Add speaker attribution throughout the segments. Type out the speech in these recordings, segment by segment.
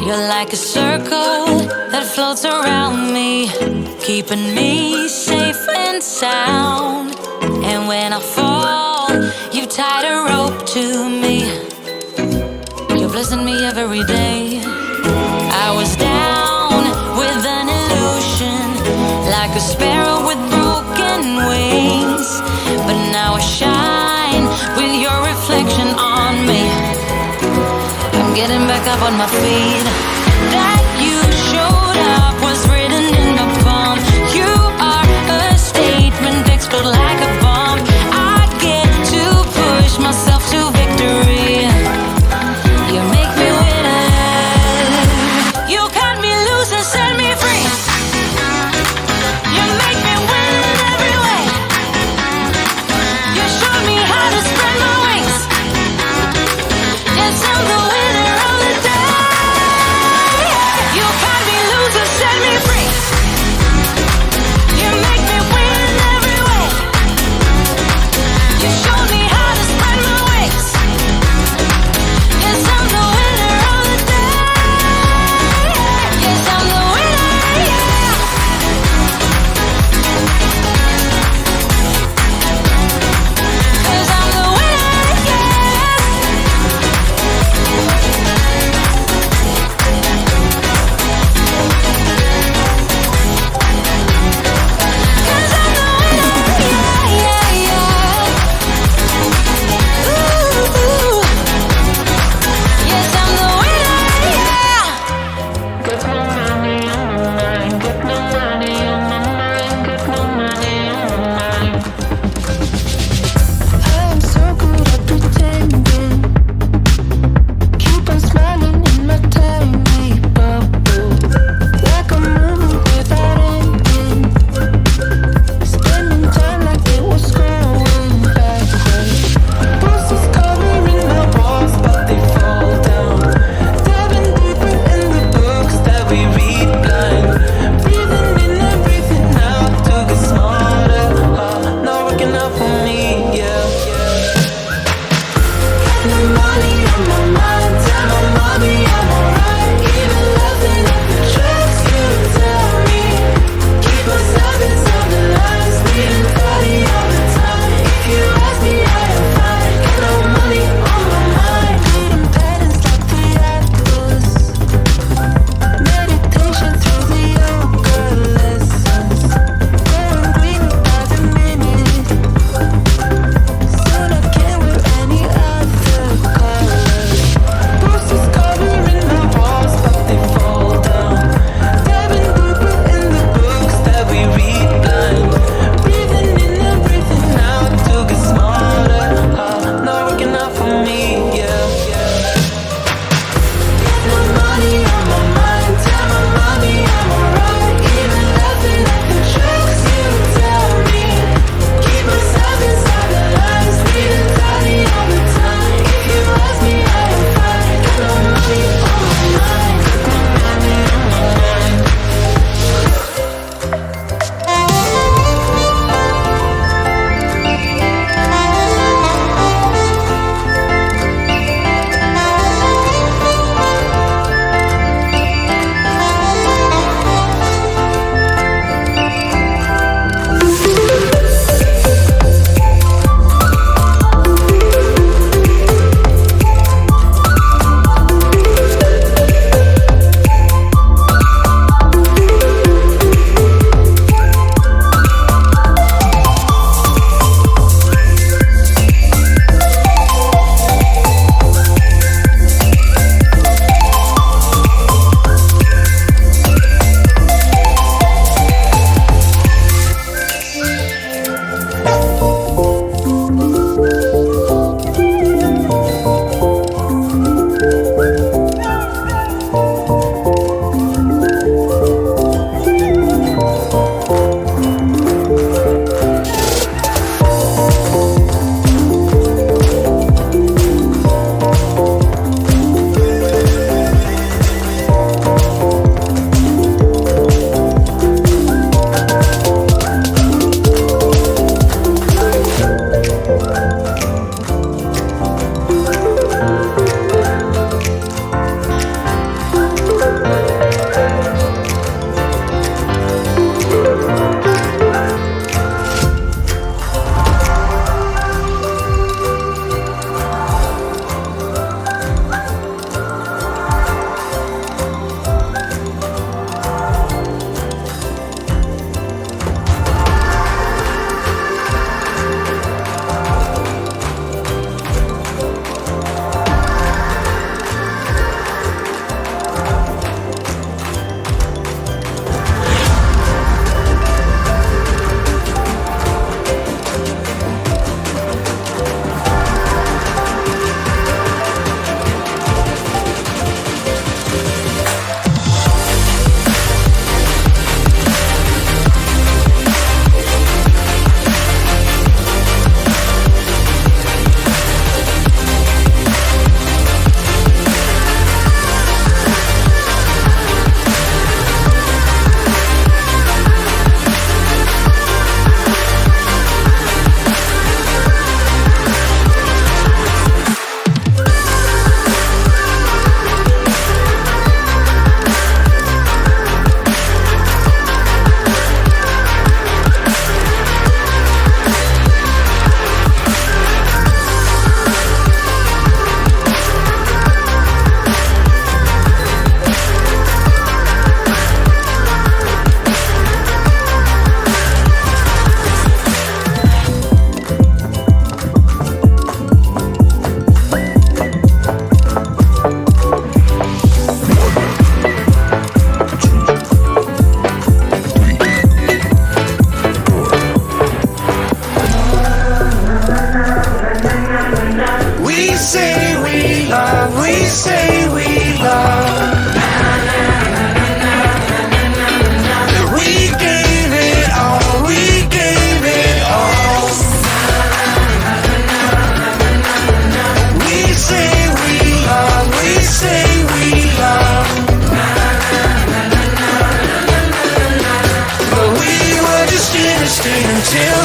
Speaker 1: You're like a circle that floats around me, keeping me safe and sound. And when I fall, you tied a rope to me. You're blessing me every day. I was down with an illusion, like a sparrow with broken wings. But now I shine with your reflection on me. I'm getting back up on my feet. That you showed up was written in my palm. You are a statement, explode like a bomb. I get to push myself to victory. You make me winner. You cut me loose and set me free. You make me win in every way. You showed me how to spread my wings. Yes, I'm the winner of the day. You cut me loose and set me free. You make me win in every way. You showed me how to spread my wings. Yes, I'm the winner of the day. Yes, I'm the winner, yeah. 'Cause I'm the winner, yeah. 'Cause I'm the winner, yeah, yeah, yeah. Ooh, yes, I'm the winner, yeah. Get no money on my mind, get no money on my mind, get no money on my mind.
Speaker 2: I am so good at pretending. Keep on smiling in my tiny bubble, like a movie without ending. Spending time like it was going backwards. Bruises covering my walls, but they fall down. Diving deeper in the books that we read blind. Breathing in and breathing out to get smarter. Not working out for me, yeah. Got no money on my mind. Tell my mommy I'm alright. Even laughing at the tricks you tell me. Keep us up inside the lines. Needing body all the time. If you ask me, I am fine. Got no money on my mind. Reading patterns like the atlas. Meditation through the yoga lessons. Going green by the minute. Soon I can't wear any other colors.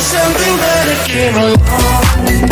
Speaker 2: something better came along.